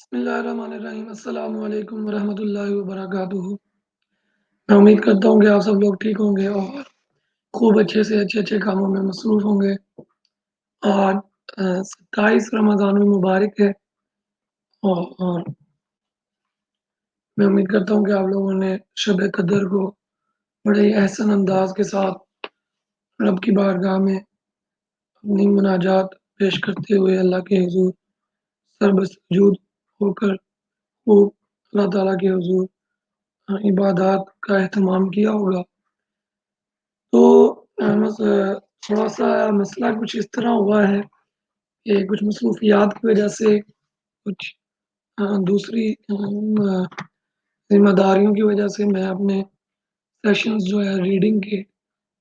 बिस्मिल्लाहिर्रहमानिर्रहीम। अस्सलाम वालेकुम वरहमतुल्लाहि वबरकातुहू। मैं उम्मीद करता हूँ कि आप सब लोग ठीक होंगे और खूब अच्छे से अच्छे-अच्छे कामों में मसरूफ़ होंगे। आज 27 रमज़ानुल मुबारक है और मैं उम्मीद करता हूँ कि आप लोगों ने शब कद्र को बड़े ही अहसन अंदाज़ के साथ रब की बारगाह में अपनी मुनाजात पेश करते हुए अल्लाह के हुज़ूर सर्वसुजूद होकर खूब अल्लाह ताला के हुज़ूर इबादत का एहतमाम किया होगा। तो थोड़ा-सा मसला कुछ इस तरह हुआ है कि कुछ मसरूफ़ियात की वजह से, कुछ दूसरी ज़िम्मेदारियों की वजह से मैं अपने सेशंस जो है रीडिंग के,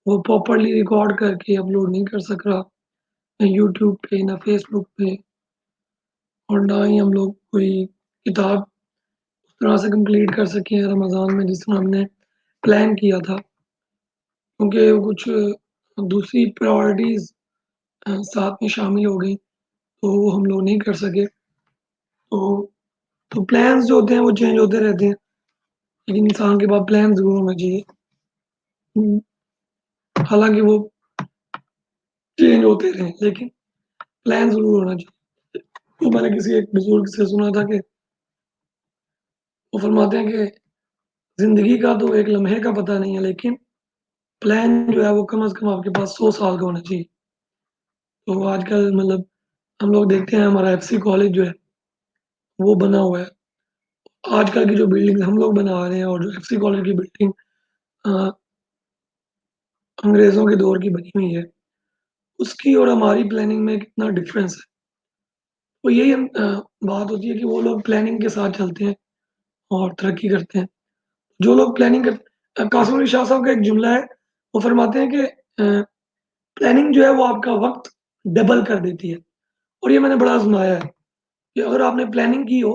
वो प्रॉपर्ली रिकॉर्ड करके अपलोड नहीं कर सक रहा। ना यूट्यूब पे, ना फ़ेसबुक पे और ना ही हम लोग कोई किताब उस तरह से कंप्लीट कर सके हैं रमज़ान में जिस तरह हमने प्लान किया था। क्योंकि कुछ दूसरी प्रायोरिटीज़ साथ में शामिल हो गई, तो वो हम लोग नहीं कर सके। तो प्लान्स जो होते हैं वो चेंज होते रहते हैं, लेकिन इंसान के पास प्लान ज़रूर होना चाहिए। हुँ, हालाँकि वो चेंज होते रहें, लेकिन प्लान ज़रूर होना चाहिए। तो मैंने किसी एक बुज़ुर्ग से सुना था कि वो फरमाते हैं कि ज़िंदगी का तो एक लम्हे का पता नहीं है, लेकिन प्लान जो है वो कम से कम आपके पास 100 साल का होना चाहिए। तो आजकल मतलब हम लोग देखते हैं हमारा एफसी कॉलेज जो है, वो बना हुआ है। आजकल की जो बिल्डिंग हम लोग बना रहे हैं और जो एफसी कॉलेज की बिल्डिंग अ, अंग्रेज़ों के दौर की बनी हुई है, उसकी और हमारी प्लानिंग में कितना डिफ़रेंस है। तो यही बात होती है कि वो लोग प्लानिंग के साथ चलते हैं और तरक्की करते हैं। जो लोग प्लानिंग कासिम अली शाह साहब का एक जुमला है, वो फरमाते हैं कि प्लानिंग जो है वो आपका वक़्त डबल कर देती है और ये मैंने बड़ा आज़माया है कि अगर आपने प्लानिंग की हो,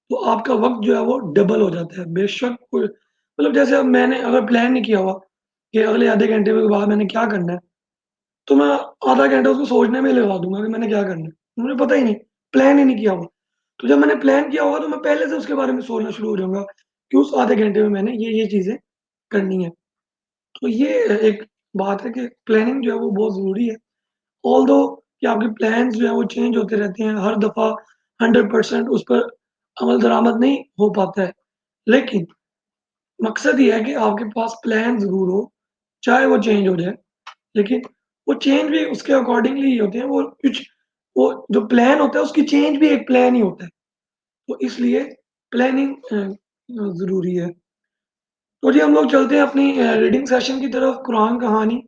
तो आपका वक़्त जो है वो डबल हो जाता है। बेशक कोई मतलब जैसे अब मैंने अगर प्लान नहीं किया हुआ कि अगले आधे घंटे के बाद मैंने क्या करना है, तो मैं आधा घंटा उसको सोचने में लगा दूँगा कि मैंने क्या करना है। मुझे पता ही नहीं, प्लान ही नहीं किया हुआ। तो जब मैंने प्लान किया होगा तो मैं पहले से उसके बारे में सोचना शुरू हो जाऊँगा कि उस आधे घंटे में मैंने ये चीज़ें करनी है। तो ये एक बात है कि प्लानिंग जो है वो बहुत ज़रूरी है। ऑल्दो कि आपके प्लान्स जो हैं वो चेंज होते रहते हैं, हर दफ़ा 100% उस पर अमल दरामद नहीं हो पाता है। लेकिन मकसद ये है कि आपके पास प्लान ज़रूर हो, चाहे वो चेंज हो जाए, लेकिन वो चेंज भी उसके अकॉर्डिंगली ही होते हैं। वो जो प्लान होता है उसकी चेंज भी एक प्लान ही होता है। तो इसलिए प्लानिंग ज़रूरी है। तो जी हम लोग चलते हैं अपनी रीडिंग सेशन की तरफ। कुरान कहानी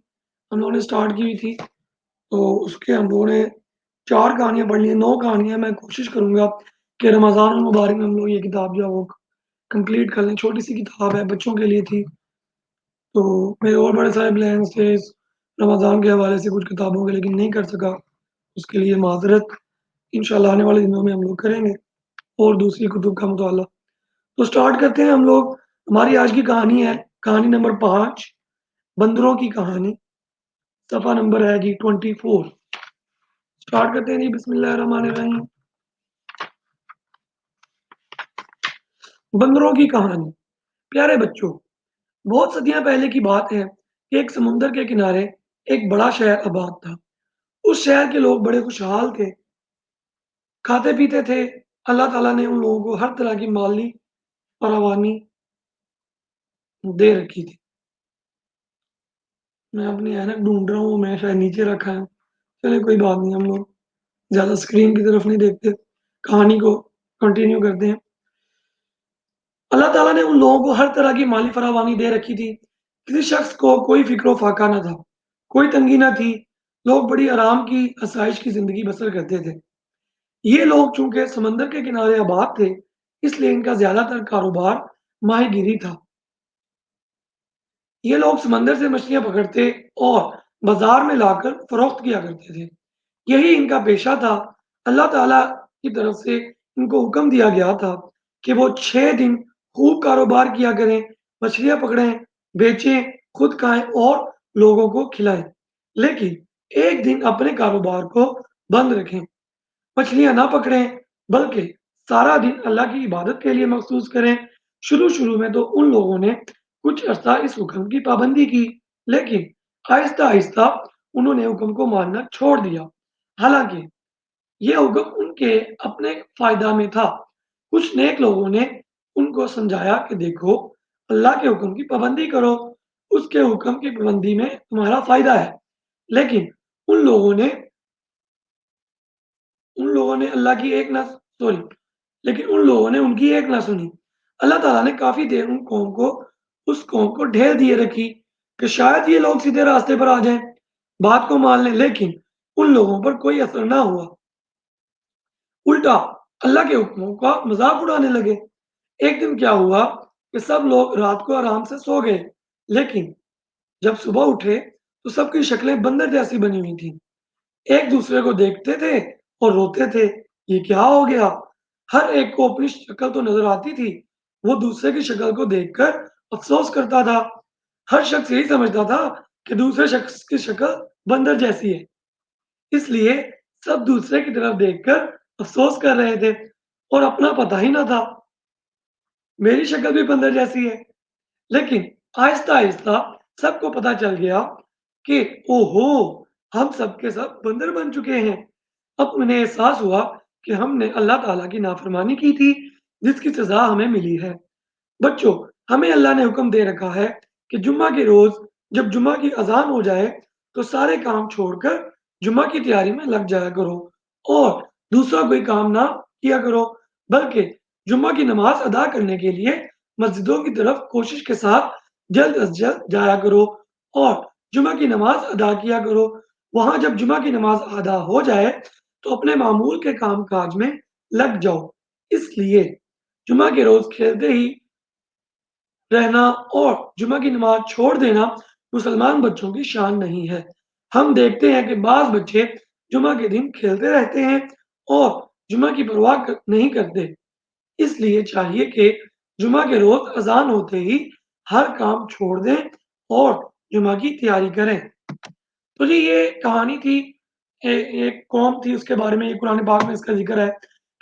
हम लोगों ने स्टार्ट की हुई थी, तो उसके हम लोगों ने 4 कहानियाँ पढ़ ली हैं, 9 कहानियाँ। मैं कोशिश करूँगा कि रमज़ान अल मुबारक में हम लोग ये किताब जो है वो कंप्लीट कर लें। छोटी-सी किताब है, बच्चों के लिए थी। तो मेरे और बड़े सारे प्लान्स थे इस रमज़ान के हवाले से कुछ किताबों के, लेकिन नहीं कर सका। उसके लिए माज़रत। इंशाअल्लाह आने वाले दिनों में हम लोग करेंगे और दूसरी कुतुब का मुताला। तो स्टार्ट करते हैं हम लोग। हमारी आज की कहानी है कहानी नंबर 5, बंदरों की कहानी। सफ़ा नंबर है जी 24। स्टार्ट करते हैं जी, बिस्मिल्लाहिर्रहमानिर्रहीम। बंदरों की कहानी। प्यारे बच्चों, बहुत सदियां पहले की बात है कि एक समुंदर के किनारे एक बड़ा शहर आबाद था। उस शहर के लोग बड़े खुशहाल थे, खाते पीते थे। अल्लाह ताला ने उन लोगों को हर तरह की माली फरावानी दे रखी थी। मैं अपनी ऐनक ढूंढ रहा हूँ, मैं शायद नीचे रखा है। चलिए कोई बात नहीं, हम लोग ज़्यादा स्क्रीन की तरफ नहीं देखते, कहानी को कंटिन्यू करते हैं। अल्लाह ताला ने उन लोगों को हर तरह की माली फरावानी दे रखी थी। किसी शख्स को कोई फ़िक्र फाका ना था, कोई तंगी ना थी। लोग बड़ी आराम की, आसाइश की ज़िंदगी बसर करते थे। ये लोग चूँकि समंदर के किनारे आबाद थे, इसलिए इनका ज़्यादातर कारोबार माहीगीरी था। ये लोग समंदर से मछलियाँ पकड़ते और बाज़ार में लाकर फ़रोख्त किया करते थे। यही इनका पेशा था। अल्लाह ताला की तरफ से इनको हुक्म दिया गया था कि वो 6 दिन खूब कारोबार किया करें, मछलियाँ पकड़ें, बेचें, खुद खाएँ और लोगों को खिलाएँ। लेकिन एक दिन अपने कारोबार को बंद रखें, मछलियाँ ना पकड़ें, बल्कि सारा दिन अल्लाह की इबादत के लिए मखसूस करें। शुरू-शुरू में तो उन लोगों ने कुछ अर्सा इस हुक्म की पाबंदी की, लेकिन आहिस्ता-आहिस्ता उन्होंने हुक्म को मानना छोड़ दिया। हालाँकि ये हुक्म उनके अपने फ़ायदा में था। कुछ नेक लोगों ने उनको समझाया कि देखो, अल्लाह के हुक्म की पाबंदी करो, उसके हुक्म की पाबंदी में तुम्हारा फ़ायदा है। लेकिन उन लोगों ने उन लोगों ने अल्लाह की एक ना सॉरी लेकिन उन लोगों ने उनकी एक ना सुनी। अल्लाह ताला ने काफ़ी देर उस कौम को ढेल दिए रखी कि शायद ये लोग सीधे रास्ते पर आ जाएँ, बात को मान लें, लेकिन उन लोगों पर कोई असर ना हुआ। उल्टा अल्लाह के हुक्मों का मज़ाक उड़ाने लगे। एक दिन क्या हुआ कि सब लोग रात को आराम से सो गए, लेकिन जब सुबह उठे तो सबकी शक्लें बंदर जैसी बनी हुई थीं। एक दूसरे को देखते थे और रोते थे, ये क्या हो गया? हर एक को अपनी शक्ल तो नज़र आती थी, वो दूसरे की शक्ल को देखकर अफ़सोस करता था। हर शख्स यही समझता था कि दूसरे शख्स की शक्ल बंदर जैसी है, इसलिए सब दूसरे की तरफ देखकर अफ़सोस कर रहे थे और अपना पता ही ना था। मेरी शक्ल भी बंदर जैसी है। लेकिन आहिस्ता-आहिस्ता सबको पता चल गया कि ओहो! हम सब के सब बंदर बन चुके हैं। अब उन्हें एहसास हुआ कि हमने अल्लाह ताला की नाफ़रमानी की थी, जिसकी सज़ा हमें मिली है। बच्चों, हमें अल्लाह ने हुक्म दे रखा है कि जुम्मा के रोज़ जब जुम्मा की अज़ान हो जाए, तो सारे काम छोड़कर जुम्मा की तैयारी में लग जाया करो और दूसरा कोई काम ना किया करो, बल्कि जुम्मा की नमाज़ अदा करने के लिए मस्जिदों की तरफ कोशिश के साथ जल्द अज़ जल्द जाया करो और जुम्मा की नमाज़ अदा किया करो। वहाँ जब जुम्मा की नमाज़ अदा हो जाए, तो अपने मामूल के काम-काज में लग जाओ। इसलिए जुम्मा के रोज़ खेलते ही रहना और जुमा की नमाज़ छोड़ देना मुसलमान बच्चों की शान नहीं है। हम देखते हैं कि बाज़ बच्चे जुमा के दिन खेलते रहते हैं और जुमा की परवाह नहीं करते। इसलिए चाहिए कि जुमा के रोज़ अज़ान होते ही हर काम छोड़ दें और जुमा की तैयारी करें। तो जी ये कहानी थी एक कौम थी उसके बारे में ये कुरान पाक में इसका ज़िक्र है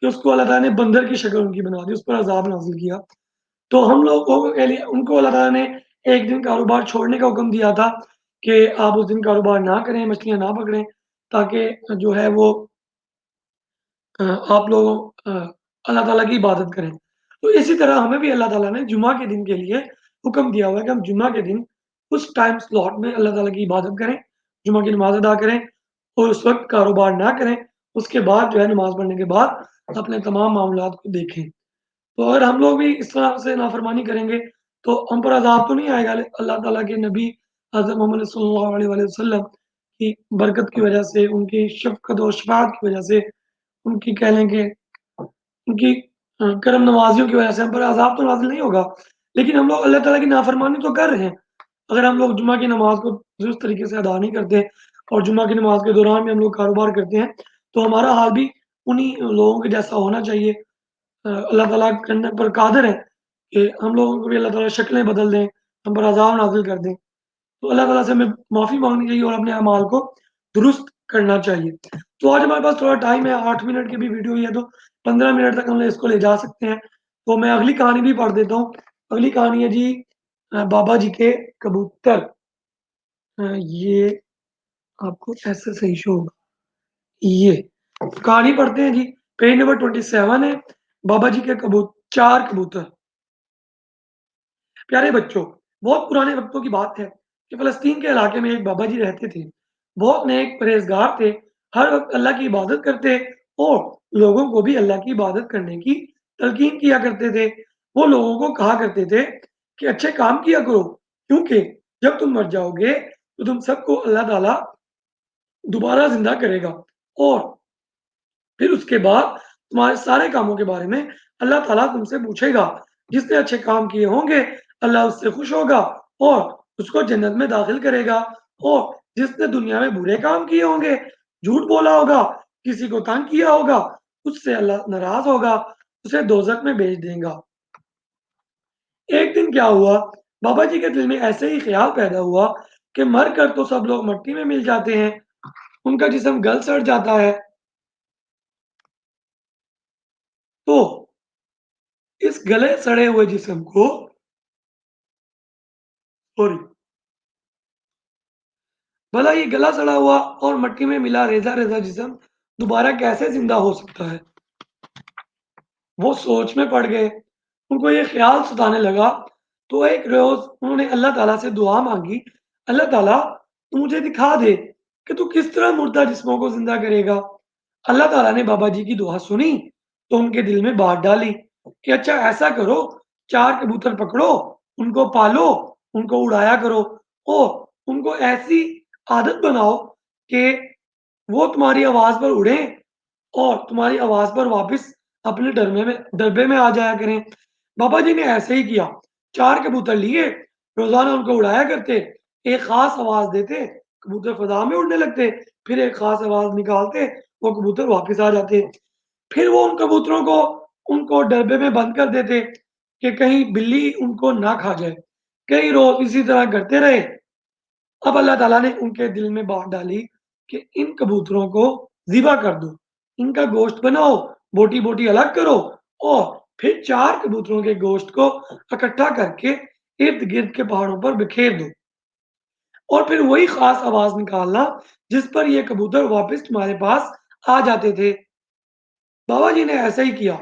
कि उसको अल्लाह ताला ने बंदर की शक्ल उनकी बना दी, उस पर अज़ाब नाज़िल किया। तो हम लोगों के लिए उनको अल्लाह ताला ने एक दिन कारोबार छोड़ने का हुक्म दिया था कि आप उस दिन कारोबार ना करें, मछलियाँ ना पकड़ें, ताकि जो है वो आप लोग अल्लाह ताला की इबादत करें। तो इसी तरह हमें भी अल्लाह ताला ने जुमा के दिन के लिए हुक्म दिया हुआ है कि हम जुमा के दिन उस टाइम स्लॉट में अल्लाह ताला की इबादत करें, जुमा की नमाज़ अदा करें और उस वक़्त कारोबार ना करें। उसके बाद जो है नमाज़ पढ़ने के बाद अपने तमाम मामलात को देखें। तो अगर हम लोग भी इस तरह से नाफ़रमानी करेंगे, तो हम पर अज़ाब तो नहीं आएगा। अल्लाह ताला के नबी हज़रत मोहम्मद सल्लल्लाहु अलैहि वसल्लम की बरकत की वज़ह से, उनकी शफ़क़त और शफ़ाअत की वज़ह से, उनकी कह लें कि उनकी करम नवाज़ियों की वज़ह से हम पर अज़ाब तो नाज़िल नहीं होगा। लेकिन हम लोग अल्लाह ताला की नाफ़रमानी तो कर रहे हैं। अगर हम लोग जुमा की नमाज़ को दुरुस्त तरीके से अदा नहीं करते और जुमा की नमाज़ के दौरान भी हम लोग कारोबार करते हैं, तो हमारा हाल भी उन्हीं लोगों के जैसा होना चाहिए। अल्लाह ताला करने पर कादिर है कि हम लोगों को भी अल्लाह ताला शक्लें बदल दें, हम पर अज़ाब नाज़िल कर दें। तो अल्लाह ताला से हमें माफ़ी माँगनी चाहिए और अपने अमाल को दुरुस्त करना चाहिए। तो आज हमारे पास थोड़ा टाइम है, 8 मिनट की भी वीडियो ही है, तो 15 मिनट तक हम इसको ले जा सकते हैं। तो मैं अगली कहानी भी पढ़ देता हूँ। अगली कहानी है जी बाबा जी के कबूतर। ये आपको ऐसे सही शो होगा। ये कहानी पढ़ते हैं जी। पेज नंबर 27 है, बाबा जी के 4 कबूतर। प्यारे बच्चों, बहुत पुराने वक्तों की बात है कि फ़लस्तीन के इलाके में एक बाबा जी रहते थे। बहुत नेक परहेज़गार थे, हर वक़्त अल्लाह की इबादत करते और लोगों को भी अल्लाह की इबादत करने की तलकीन किया करते थे। वो लोगों को कहा करते थे कि अच्छे काम किया करो, क्योंकि जब तुम मर जाओगे, तो तुम सबको अल्लाह ताला दोबारा ज़िंदा करेगा और फिर उसके बाद तुम्हारे सारे कामों के बारे में अल्लाह ताला तुमसे पूछेगा। जिसने अच्छे काम किए होंगे, अल्लाह उससे खुश होगा और उसको जन्नत में दाखिल करेगा और जिसने दुनिया में बुरे काम किए होंगे, झूठ बोला होगा, किसी को तंग किया होगा, उससे अल्लाह नाराज़ होगा, उसे दोज़ख में भेज देगा। एक दिन क्या हुआ, बाबा जी के दिल में ऐसे ही ख़्याल पैदा हुआ कि मर कर तो सब लोग मिट्टी में मिल जाते हैं, उनका जिस्म गल-सड़ जाता है। तो इस गले सड़े हुए जिस्म को सॉरी भला ये गला सड़ा हुआ और मट्टी में मिला रेजा-रेजा जिस्म दोबारा कैसे ज़िंदा हो सकता है? वो सोच में पड़ गए। उनको ये ख़्याल सताने लगा, तो एक रोज़ उन्होंने अल्लाह ताला से दुआ माँगी, अल्लाह ताला तू मुझे दिखा दे कि तू किस तरह मुर्दा जिस्मों को ज़िंदा करेगा। अल्लाह ताला ने बाबा जी की दुआ सुनी, तो उनके दिल में बात डाली कि अच्छा ऐसा करो, 4 कबूतर पकड़ो, उनको पालो, उनको उड़ाया करो और उनको ऐसी आदत बनाओ कि वो तुम्हारी आवाज़ पर उड़ें और तुम्हारी आवाज़ पर वापस अपने डब्बे में आ जाया करें। बाबा जी ने ऐसे ही किया। 4 कबूतर लिए, रोज़ाना उनको उड़ाया करते, एक ख़ास आवाज़ देते, कबूतर फ़ज़ा में उड़ने लगते, फिर एक ख़ास आवाज़ निकालते, वो कबूतर वापस आ जाते। फिर वो उन कबूतरों को उनको डब्बे में बंद कर देते कि कहीं बिल्ली उनको ना खा जाए। कई रोज़ इसी तरह करते रहे। अब अल्लाह ताला ने उनके दिल में बात डाली कि इन कबूतरों को ज़िबा कर दो, इनका गोश्त बनाओ, बोटी-बोटी अलग करो और फिर 4 कबूतरों के गोश्त को इकट्ठा करके इर्द-गिर्द के पहाड़ों पर बिखेर दो और फिर वही ख़ास आवाज़ निकालना जिस पर ये कबूतर वापस तुम्हारे पास आ जाते थे। बाबा जी ने ऐसा ही किया।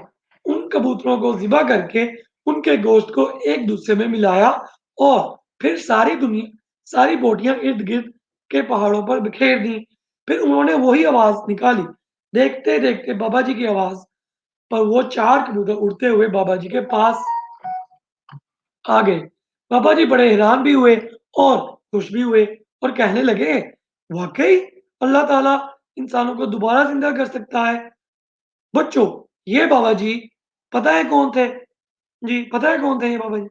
उन कबूतरों को ज़िबा करके उनके गोश्त को एक-दूसरे में मिलाया और फिर सारी बोटियाँ इर्द-गिर्द के पहाड़ों पर बिखेर दी। फिर उन्होंने वही आवाज़ निकाली। देखते-देखते बाबा जी की आवाज़ पर वो 4 कबूतर उड़ते हुए बाबा जी के पास आ गए। बाबा जी बड़े हैरान भी हुए और खुश भी हुए और कहने लगे, "वाक़ई अल्लाह ताला इंसानों को दोबारा ज़िंदा कर सकता है।" बच्चों, ये बाबा जी पता है कौन थे? जी, पता है कौन थे ये बाबा जी?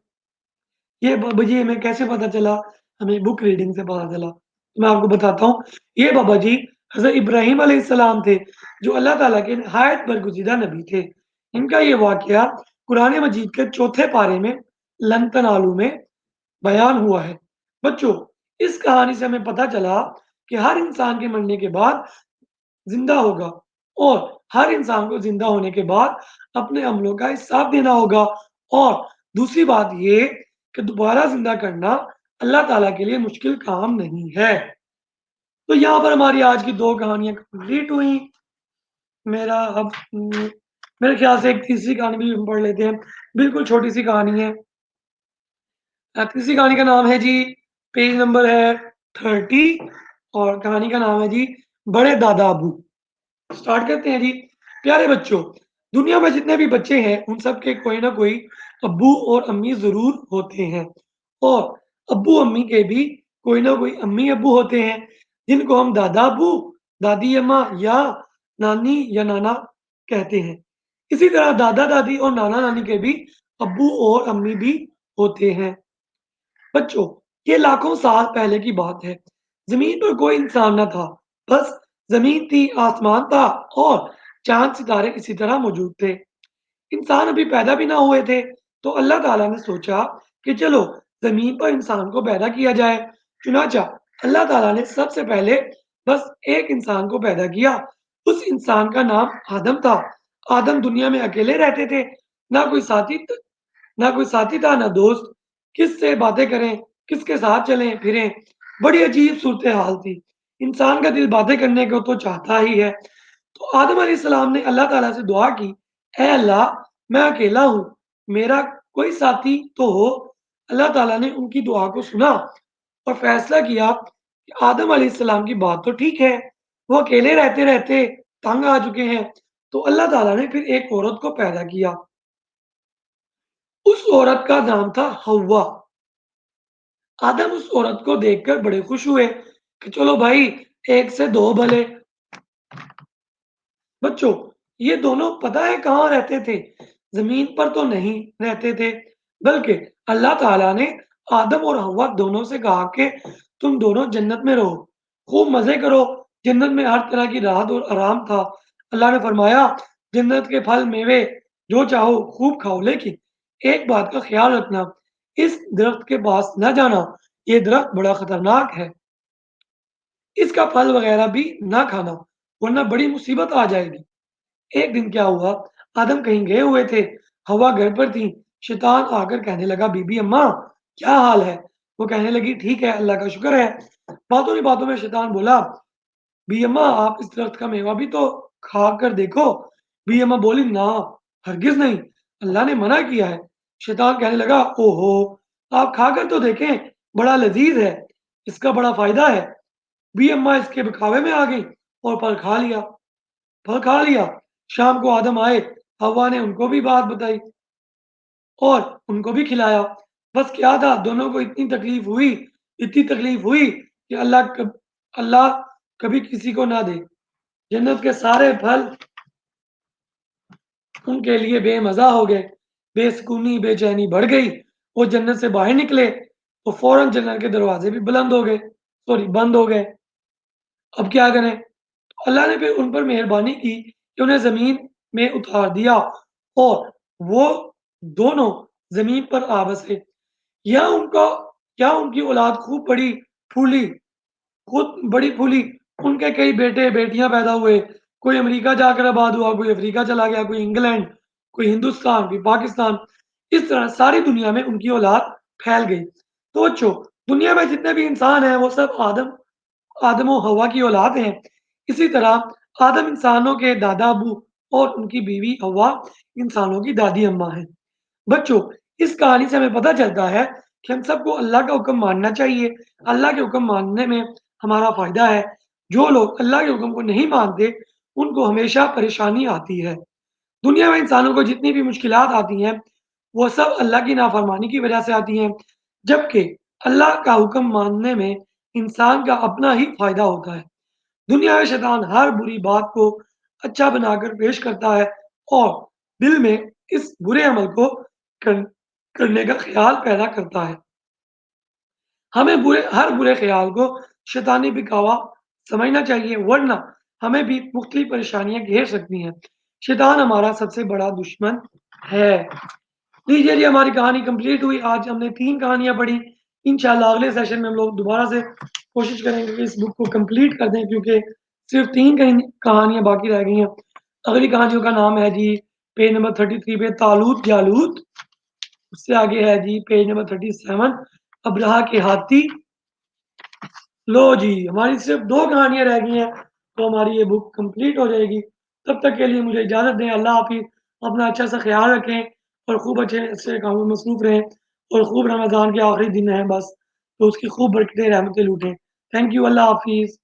ये बाबा जी हमें कैसे पता चला? हमें बुक रीडिंग से पता चला। तो मैं आपको बताता हूँ, ये बाबा जी हज़रत इब्राहीम अलैहिस्सलाम थे, जो अल्लाह ताला के निहायत बरगुज़ीदा नबी थे। इनका ये वाक़या कुरान मजीद के चौथे पारे में लन तनालू में बयान हुआ है। बच्चों, इस कहानी से हमें पता चला कि हर इंसान के मरने के बाद ज़िंदा होगा और हर इंसान को ज़िंदा होने के बाद अपने अमलों का हिसाब देना होगा और दूसरी बात ये कि दोबारा ज़िंदा करना अल्लाह ताला के लिए मुश्किल काम नहीं है। तो यहाँ पर हमारी आज की 2 कहानियाँ कंप्लीट हुई। मेरा अब मेरे ख़्याल से एक तीसरी कहानी भी हम पढ़ लेते हैं। बिल्कुल छोटी-सी कहानी है। तीसरी कहानी का नाम है जी पेज नंबर है 30 और कहानी का नाम है जी बड़े दादा अबू। स्टार्ट करते हैं जी। प्यारे बच्चों, दुनिया में जितने भी बच्चे हैं, उन सब के कोई ना कोई अब्बू और अम्मी ज़रूर होते हैं और अब्बू-अम्मी के भी कोई ना कोई अम्मी-अब्बू होते हैं, जिनको हम दादा-अब्बू, दादी-अम्मा या नानी या नाना कहते हैं। इसी तरह दादा-दादी और नाना-नानी के भी अब्बू और अम्मी भी होते हैं। बच्चों, ये लाखों साल पहले की बात है। ज़मीन पर कोई इंसान ना था, बस ज़मीन थी, आसमान था और चाँद-सितारे इसी तरह मौजूद थे। इंसान अभी पैदा भी ना हुए थे, तो अल्लाह ताला ने सोचा कि चलो ज़मीन पर इंसान को पैदा किया जाए। चुनांचा अल्लाह ताला ने सबसे पहले बस एक इंसान को पैदा किया। उस इंसान का नाम आदम था। आदम दुनिया में अकेले रहते थे, ना कोई साथी त ना कोई साथी था, ना दोस्त। किससे बातें करें, किसके साथ चलें-फिरें, बड़ी अजीब सूरत-ए-हाल थी। इंसान का दिल बातें करने को तो चाहता ही है। तो आदम अलैहिस्सलाम ने अल्लाह ताला से दुआ की, "ऐ अल्लाह, मैं अकेला हूँ, मेरा कोई साथी तो हो।" अल्लाह ताला ने उनकी दुआ को सुना और फैसला किया कि आदम अलैहिस्सलाम की बात तो ठीक है, वो अकेले रहते-रहते तंग आ चुके हैं, तो अल्लाह ताला ने फिर एक औरत को पैदा किया। उस औरत का नाम था हव्वा। आदम उस औरत को देखकर बड़े खुश हुए कि चलो भाई, 1 से 2 भले। बच्चों, ये दोनों पता है कहाँ रहते थे? ज़मीन पर तो नहीं रहते थे, बल्कि अल्लाह ताला ने आदम और हव्वा दोनों से कहा कि तुम दोनों जन्नत में रहो, खूब मज़े करो। जन्नत में हर तरह की राहत और आराम था। अल्लाह ने फरमाया, जन्नत के फल, मेवे जो चाहो खूब खाओ, लेकिन एक बात का ख़्याल रखना, इस दरख़्त के पास ना जाना, ये दरख़्त बड़ा खतरनाक है। इसका फल वग़ैरह भी ना खाना, वरना बड़ी मुसीबत आ जाएगी। एक दिन क्या हुआ, आदम कहीं गए हुए थे, हवा घर पर थी। शैतान आकर कहने लगा, बीबी अम्मा क्या हाल है? वो कहने लगी, ठीक है, अल्लाह का शुक्र है। बातों ही बातों में शैतान बोला, बी अम्मा आप इस दरख्त का मेवा भी तो खा कर देखो। बी अम्मा बोली, ना, हरगिज नहीं, अल्लाह ने मना किया है। शैतान कहने लगा, ओहो, आप खाकर तो देखें, बड़ा लजीज है, इसका बड़ा फायदा है। बी अम्मा इसके बखावे में आ गई और फल खा लिया। शाम को आदम आए, हवा ने उनको भी बात बताई और उनको भी खिलाया। बस क्या था, दोनों को इतनी तकलीफ हुई कि अल्लाह कभी किसी को ना दे। जन्नत के सारे फल उनके लिए बेमज़ा हो गए। बेसुकूनी, बेचैनी बढ़ गई। वो जन्नत से बाहर निकले, तो फ़ौरन जन्नत के दरवाज़े भी बंद हो गए। अब क्या करें? अल्लाह ने फिर उन पर मेहरबानी की कि उन्हें ज़मीन में उतार दिया और वो दोनों ज़मीन पर आ बसे। या उनका या उनकी औलाद फूली खुद बड़ी फूली, उनके कई बेटे-बेटियाँ पैदा हुए, कोई अमेरिका जाकर आबाद हुआ, कोई अफ्रीका चला गया, कोई इंग्लैंड, कोई हिंदुस्तान, कोई पाकिस्तान। इस तरह सारी दुनिया में उनकी औलाद फैल गई। तो बच्चों, दुनिया में जितने भी इंसान हैं, वो सब आदम और हव्वा की औलाद हैं। इसी तरह आदम इंसानों के दादा-अबू और उनकी बीवी हव्वा इंसानों की दादी-अम्मा हैं। बच्चों, इस कहानी से हमें पता चलता है कि हम सबको अल्लाह का हुक्म मानना चाहिए। अल्लाह के हुक्म मानने में हमारा फ़ायदा है। जो लोग अल्लाह के हुक्म को नहीं मानते, उनको हमेशा परेशानी आती है। दुनिया में इंसानों को जितनी भी मुश्किलात आती हैं, वो सब अल्लाह की नाफ़रमानी की वजह से आती हैं। जबकि अल्लाह का हुक्म मानने में इंसान का अपना ही फ़ायदा होता है। दुनिया में शैतान हर बुरी बात को अच्छा बनाकर पेश करता है और दिल में इस बुरे अमल को कर, करने का ख्याल पैदा करता है। हमें हर बुरे ख्याल को शैतानी बिकावा समझना चाहिए, वरना हमें भी मुख्तलिफ परेशानियां घेर सकती हैं। शैतान हमारा सबसे बड़ा दुश्मन है। लीजिए जी, हमारी कहानी कंप्लीट हुई। आज हमने 3 कहानियाँ पढ़ी। इंशाल्लाह अगले सेशन में हम लोग दोबारा से कोशिश करेंगे कि इस बुक को कंप्लीट कर दें, क्योंकि सिर्फ़ 3 कहानियाँ बाकी रह गई हैं। अगली कहानियों का नाम है जी, पेज नंबर 33 पे तालूत जालूत, उससे आगे है जी पेज नंबर 37 अब्रहा के हाथी। लो जी, हमारी सिर्फ़ 2 कहानियाँ रह गई हैं, तो हमारी ये बुक कंप्लीट हो जाएगी। तब तक के लिए मुझे इजाज़त दें। अल्लाह हाफ़िज़। अपना अच्छा सा ख़्याल रखें और खूब अच्छे कामों में मसरूफ़ रहें और खूब रमज़ान के आखिरी दिन हैं बस, तो उसकी खूब बरकतें, रहमतें लूटें। Thank you. अल्लाह हाफ़िज़।